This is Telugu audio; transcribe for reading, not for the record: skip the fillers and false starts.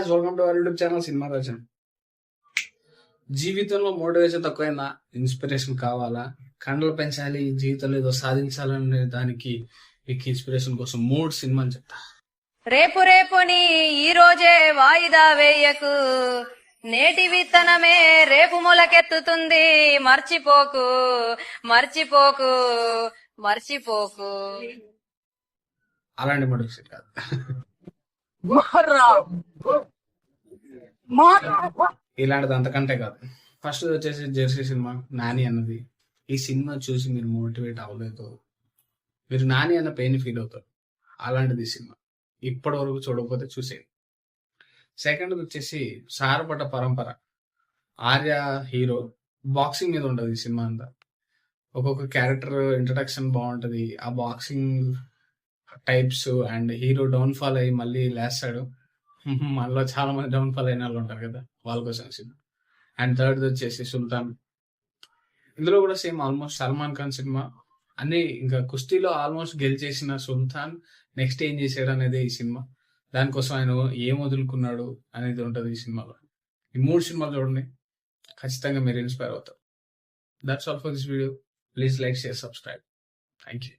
Guys, welcome to our YouTube channel cinema Rachana. జీవితంలో మోటివేషన్ తక్కువైందా? ఇన్స్పిరేషన్ కావాలా? కండలు పెంచాలి, జీవితంలో ఏదో సాధించాలనే దానికి మీకు ఇన్స్పిరేషన్ కోసం 3 సినిమాలు చెప్తా. రేపు రేపుని ఈ రోజే వాయిదా వేయకు, నేటి విత్తనమే రేపు మొలకెత్తుతుంది. మర్చిపోకు మర్చిపోకు మర్చిపోకు. అలాంటి మోటివేషన్ కాదు, ఇలాంటిది అంతకంటే కాదు. ఫస్ట్ వచ్చేసి జెర్సీ సినిమా, నాని అన్నది. ఈ సినిమా చూసి మీరు మోటివేట్ అవ్వలేదు, మీరు నాని అన్న పెయిన్ ఫీల్ అవుతారు. అలాంటిది సినిమా. ఇప్పటి వరకు చూడకపోతే చూసేది. సెకండ్ వచ్చేసి సారపట పరంపర. ఆర్య హీరో, బాక్సింగ్ మీద ఉంటుంది ఈ సినిమా అంతా. ఒక్కొక్క క్యారెక్టర్ ఇంట్రడక్షన్ బాగుంటది, ఆ boxing types and hero down fall అయ్యి మళ్ళీ లేస్తాడు. మనలో చాలా మంది డౌన్ ఫాల్ అయిన వాళ్ళు ఉంటారు కదా, వాళ్ళ కోసం సినిమా. అండ్ థర్డ్ వచ్చేసి సుల్తాన్. ఇందులో కూడా same almost Salman Khan cinema. అన్ని ఇంకా కుస్తీలో ఆల్మోస్ట్ గెలిచేసిన సుల్తాన్ నెక్స్ట్ ఏం చేశాడు అనేది ఈ సినిమా. దానికోసం ఆయన ఏం వదులుకున్నాడు అనేది ఉంటుంది ఈ సినిమాలో. ఈ 3 సినిమాలు చూడండి, ఖచ్చితంగా మీరు ఇన్స్పైర్ అవుతారు. That's all for this video. Please like, share, subscribe. Thank you.